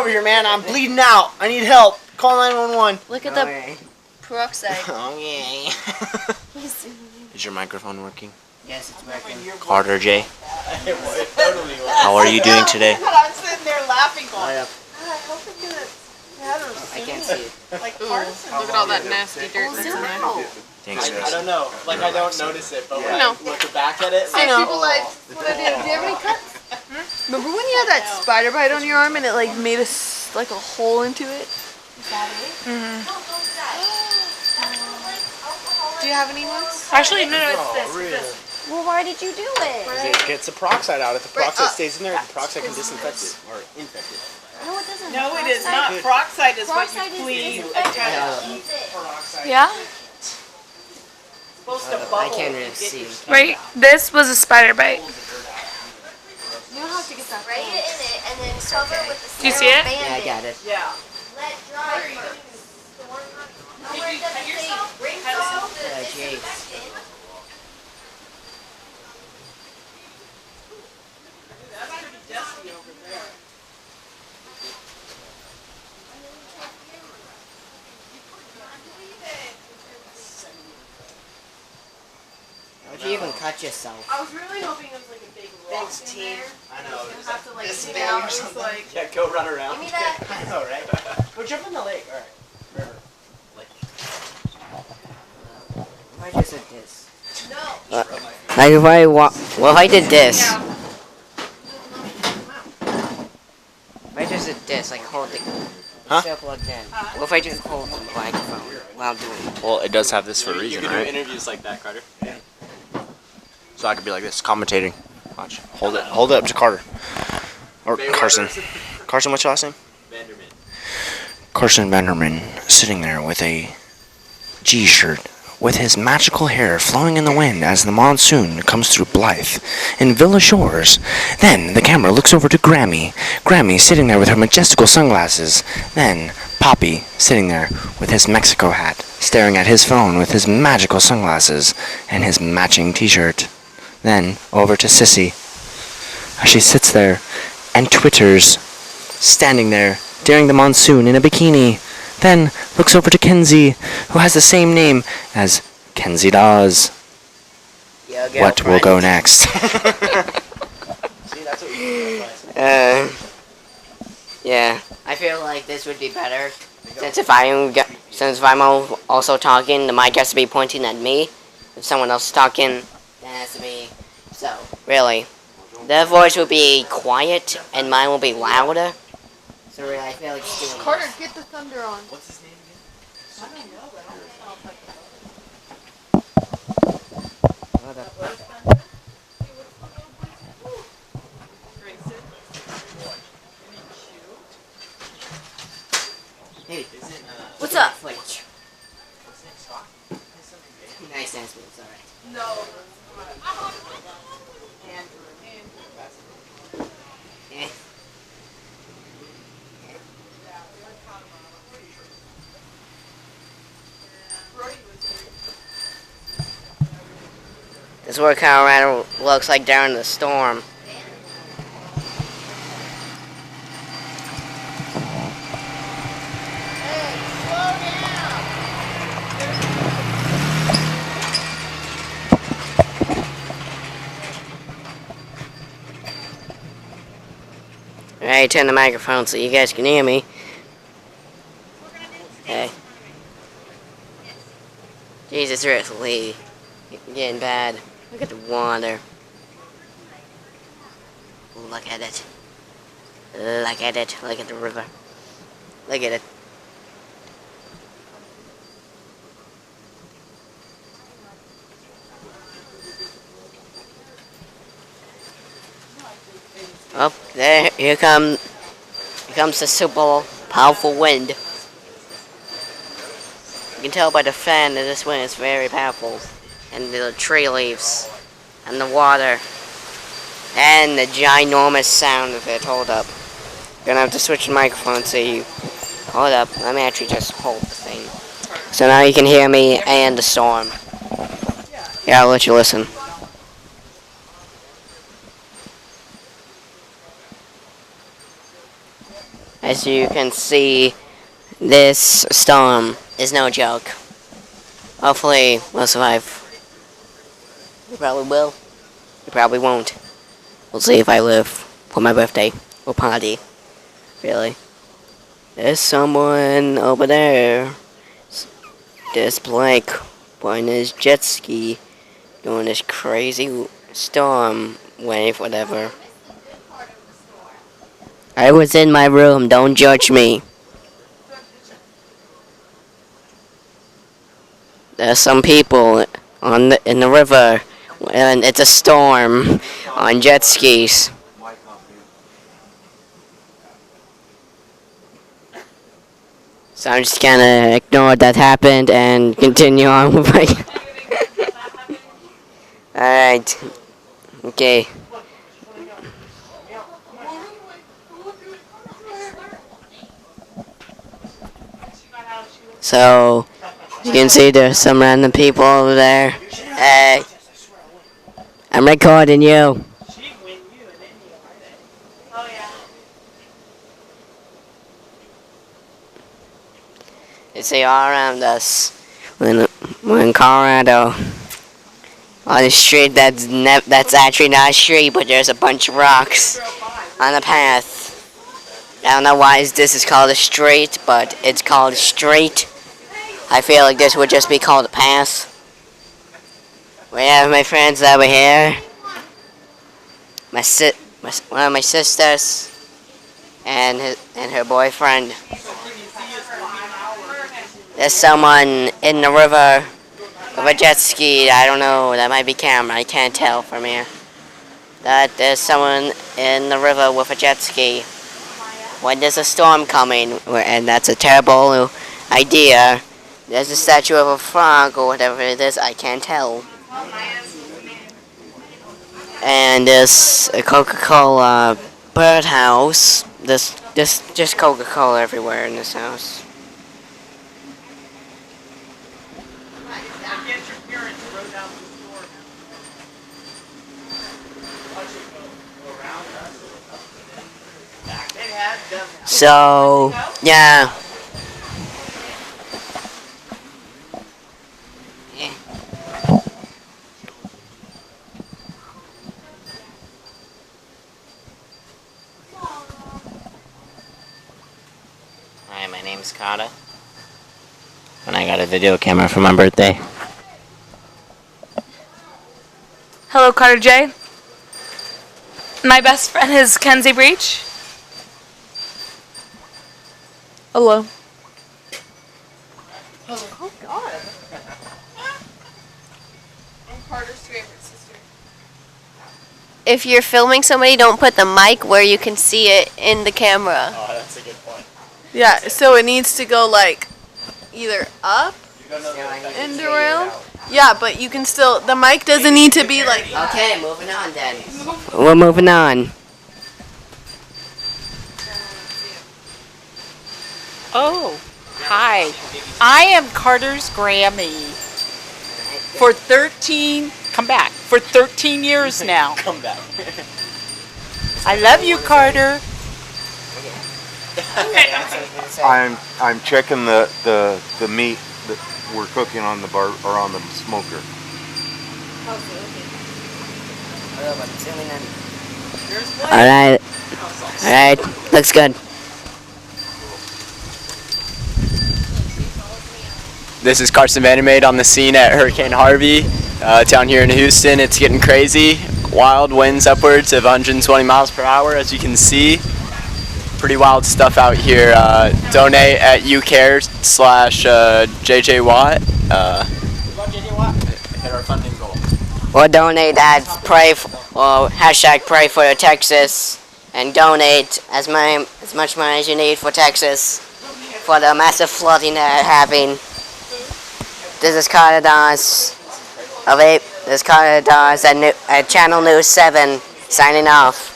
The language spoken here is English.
over here, man. I'm bleeding out. I need help. Call 911. Look at the peroxide. Okay. Is your microphone working? Yes, it's working. Carter J. It would. Totally would. How are you doing today? I'm sitting there laughing going, Up. I hope it gets better I soon. can't see it. Like Carson. Look at all that nasty dirt that's in there. Thanks, I don't know. Like, I don't notice it, but when No. I look back at it, I know. people like, what I do. Do you have any cuts? Remember when you had that spider bite on your arm and it like made like a hole into it? Do you have any ones? Actually, no, it's this. Well, why did you do it? It gets the peroxide out. If the peroxide stays in there, the peroxide can disinfect it or infect it. No, it doesn't. No, it is not. Peroxide is what Peroxide you is clean. disinfectant. Yeah? Supposed to bubble. I can't really see. Right, this was a spider bite. You don't have to get that. Write it in it and then cover it with the Do you see it? Yeah, I got it. Yeah. Let dry first. Nowhere it doesn't say bring salt to Jake. disinfectant. That's pretty dusty over there. How'd you even cut yourself? I was really hoping it was like a big rock in there. I know. You have to like This dig big out. or It was something. like, Yeah, go run around. Give me that. I know, right? Go jump in the lake. All right. River. Lake. Why just did this? No. Like if I well, if I did this. If I just did this, like hold the Huh? still plugged in. What if I just hold the microphone while doing it? Well, it does have this for a you reason, can do right? interviews like that, Carter. So I could be like this, commentating. Watch. Hold it up to Carter. Or Carson. Carson, what's your last name? Vanderman. Carson Vanderman sitting there with a G-shirt, with his magical hair flowing in the wind as the monsoon comes through Blythe in Villa Shores. Then the camera looks over to Grammy. Grammy sitting there with her majestical sunglasses. Then Poppy sitting there with his Mexico hat, staring at his phone with his magical sunglasses and his matching T-shirt. Then over to Sissy, as she sits there and twitters, standing there during the monsoon in a bikini. Then looks over to Kenzie, who has the same name as Kenzie Dawes. What will go next? See, that's what we do. Yeah, I feel like this would be better since if I'm also talking, the mic has to be pointing at me. If someone else is talking, it has to be. So really, their voice will be quiet and mine will be louder. So really, I feel like it's doing Carter, get the thunder on. What's his name again? Hey, What's up? Fletch. Nice answer, it's alright. No. Eh. This is what Colorado looks like during the storm. Alright, turn the microphone so you guys can hear me. Okay. Jesus, really. Getting bad. Look at the water. Look at it. Look at it. Look at the river. Look at it. Oh, there, here comes the super powerful wind. You can tell by the fan that this wind is very powerful. And the tree leaves. And the water. And the ginormous sound of it. Hold up. Gonna have to switch the microphone so you... Hold up. Let me actually just hold the thing. So now you can hear me and the storm. Yeah, I'll let you listen. As you can see, this storm is no joke. Hopefully, we'll survive. We probably will. We probably won't. We'll see if I live for my birthday or party. Really. There's someone over there. There's Blake on his jet ski doing this crazy storm wave, whatever. I was in my room, don't judge me. There's some people in the river, and it's a storm on jet skis. So I'm just gonna ignore that happened and continue on with my... Alright. Okay. So, you can see there's some random people over there. Hey. I'm recording you. You see all around us. We're in Colorado. On a street that's actually not a street, but there's a bunch of rocks on the path. I don't know why this is called a street, but it's called a street. I feel like this would just be called a path. We have my friends over here. One of my sisters and her boyfriend. There's someone in the river with a jet ski. I don't know. That might be camera. I can't tell from here. There's someone in the river with a jet ski. When there's a storm coming, and that's a terrible idea. There's a statue of a frog or whatever it is. I can't tell. And there's a Coca-Cola birdhouse. There's just Coca-Cola everywhere in this house. So, yeah. Hi, my name's Carter. And I got a video camera for my birthday. Hello, Carter J. My best friend is Kenzie Breach. Hello. Oh, God. I'm Carter's favorite sister. If you're filming somebody, don't put the mic where you can see it in the camera. Oh, that's a good point. Yeah, so it needs to go like either up and around. Yeah, but you can still, the mic doesn't need to be like. Okay, moving on then. We're moving on. Oh, hi. I am Carter's Grammy. For 13 years now. Come back. I love you, Carter. I'm checking the meat that we're cooking on the bar or on the smoker. Alright, looks good. This is Carson Vandermaid on the scene at Hurricane Harvey down here in Houston. It's getting crazy. Wild winds upwards of 120 miles per hour, as you can see. Pretty wild stuff out here. Donate at uCare/JJ Watt. Hit our funding goal. Or donate at hashtag pray for Texas, and donate as much money as you need for Texas for the massive flooding that they're having. This is Carter Dawes at Channel News 7 signing off.